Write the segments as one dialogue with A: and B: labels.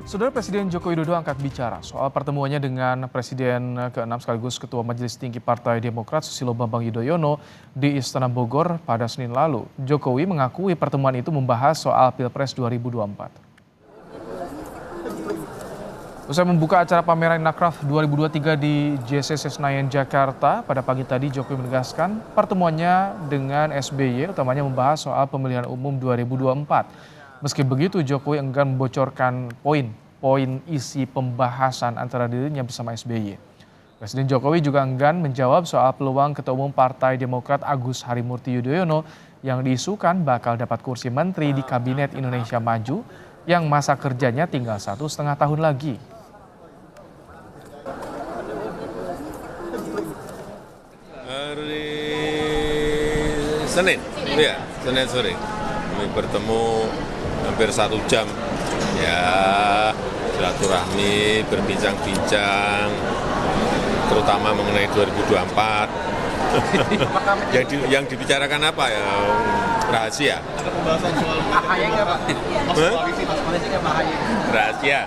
A: Saudara Presiden Joko Widodo angkat bicara soal pertemuannya dengan Presiden ke-6 sekaligus Ketua Majelis Tinggi Partai Demokrat Susilo Bambang Yudhoyono di Istana Bogor pada Senin lalu. Jokowi mengakui pertemuan itu membahas soal Pilpres 2024. Usai membuka acara pameran Inacraft 2023 di JCC Senayan, Jakarta, pada pagi tadi Jokowi menegaskan pertemuannya dengan SBY utamanya membahas soal pemilihan umum 2024. Meski begitu, Jokowi enggan membocorkan poin isi pembahasan antara dirinya bersama SBY. Presiden Jokowi juga enggan menjawab soal peluang Ketua Umum Partai Demokrat Agus Harimurti Yudhoyono yang diisukan bakal dapat kursi menteri di Kabinet Indonesia Maju yang masa kerjanya tinggal 1,5 tahun lagi.
B: Hari Senin, ya, Senin sore kami bertemu hampir 1 jam, ya silaturahmi, berbincang-bincang, terutama mengenai 2024. yang dibicarakan apa ya? Rahasia.
C: Ada pembahasan soal AHY nggak Pak? Masuk koalisi, masuk koalisi nggak Pak AHY?
B: Rahasia.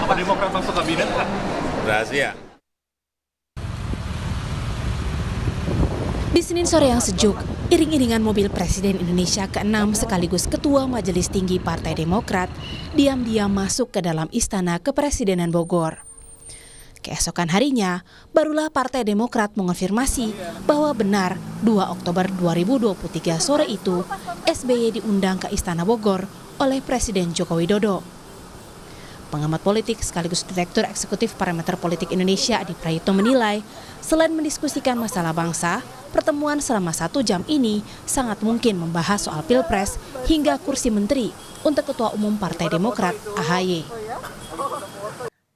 C: Apa Demokrat masuk kabinet Pak?
B: Rahasia.
D: Di Senin sore yang sejuk, iring-iringan mobil Presiden Indonesia ke-6 sekaligus Ketua Majelis Tinggi Partai Demokrat diam-diam masuk ke dalam Istana Kepresidenan Bogor. Keesokan harinya, barulah Partai Demokrat mengonfirmasi bahwa benar 2 Oktober 2023 sore itu SBY diundang ke Istana Bogor oleh Presiden Joko Widodo. Pengamat politik sekaligus Direktur Eksekutif Parameter Politik Indonesia Adi Prayitno menilai, selain mendiskusikan masalah bangsa, pertemuan selama 1 jam ini sangat mungkin membahas soal Pilpres hingga kursi menteri untuk Ketua Umum Partai Demokrat AHY.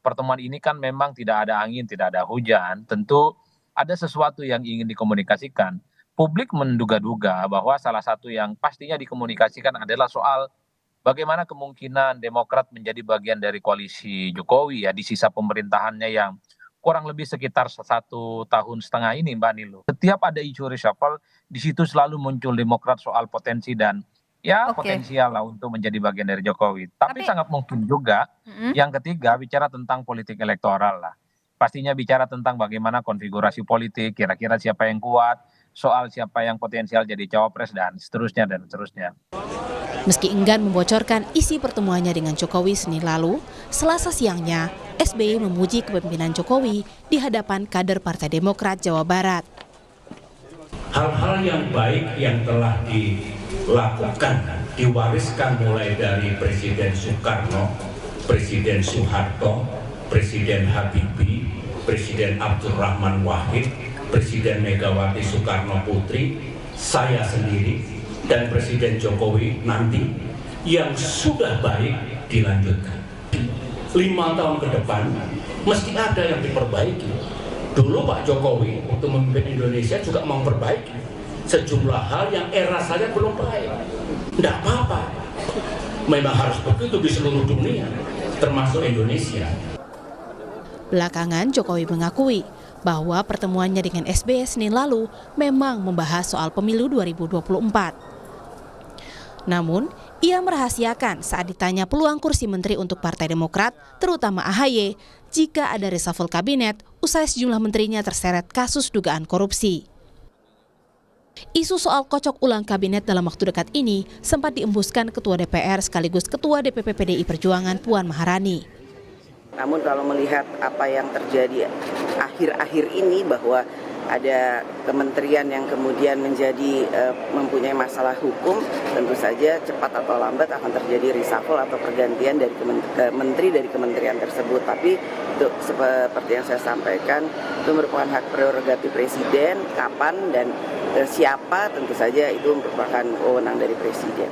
E: Pertemuan ini kan memang tidak ada angin, tidak ada hujan, tentu ada sesuatu yang ingin dikomunikasikan. Publik menduga-duga bahwa salah satu yang pastinya dikomunikasikan adalah soal bagaimana kemungkinan Demokrat menjadi bagian dari koalisi Jokowi ya di sisa pemerintahannya yang kurang lebih sekitar 1,5 tahun ini, Mbak Nilu. Setiap ada isu reshuffle, di situ selalu muncul Demokrat soal potensi dan potensial lah untuk menjadi bagian dari Jokowi. Tapi sangat mungkin juga yang ketiga bicara tentang politik elektoral lah. Pastinya bicara tentang bagaimana konfigurasi politik, kira-kira siapa yang kuat, soal siapa yang potensial jadi cawapres dan seterusnya dan seterusnya.
D: Meski enggan membocorkan isi pertemuannya dengan Jokowi Senin lalu, Selasa siangnya SBY memuji kepemimpinan Jokowi di hadapan kader Partai Demokrat Jawa Barat.
F: Hal-hal yang baik yang telah dilakukan, diwariskan mulai dari Presiden Soekarno, Presiden Soeharto, Presiden Habibie, Presiden Abdurrahman Wahid, Presiden Megawati Soekarno Putri, saya sendiri, dan Presiden Jokowi nanti yang sudah baik dilanjutkan. 5 tahun ke depan mesti ada yang diperbaiki. Dulu Pak Jokowi waktu memimpin Indonesia juga memperbaiki sejumlah hal yang era saya belum baik. Tidak apa-apa. Memang harus begitu di seluruh dunia, termasuk Indonesia.
D: Belakangan Jokowi mengakui bahwa pertemuannya dengan SBY Senin lalu memang membahas soal pemilu 2024. Namun, ia merahasiakan saat ditanya peluang kursi menteri untuk Partai Demokrat, terutama AHY, jika ada reshuffle kabinet usai sejumlah menterinya terseret kasus dugaan korupsi. Isu soal kocok ulang kabinet dalam waktu dekat ini sempat diembuskan Ketua DPR sekaligus Ketua DPP PDI Perjuangan Puan Maharani.
G: Namun kalau melihat apa yang terjadi akhir-akhir ini bahwa ada kementerian yang kemudian menjadi mempunyai masalah hukum, tentu saja cepat atau lambat akan terjadi reshuffle atau pergantian dari menteri dari kementerian tersebut. Tapi itu seperti yang saya sampaikan, itu merupakan hak prerogatif presiden, kapan dan siapa tentu saja itu merupakan wewenang dari presiden.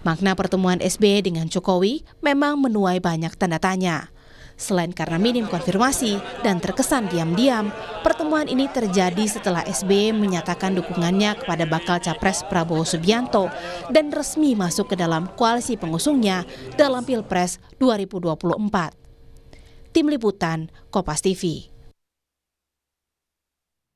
D: Makna pertemuan SBY dengan Jokowi memang menuai banyak tanda tanya. Selain karena minim konfirmasi dan terkesan diam-diam, pertemuan ini terjadi setelah SBY menyatakan dukungannya kepada bakal capres Prabowo Subianto dan resmi masuk ke dalam koalisi pengusungnya dalam Pilpres 2024. Tim Liputan, Kompas TV.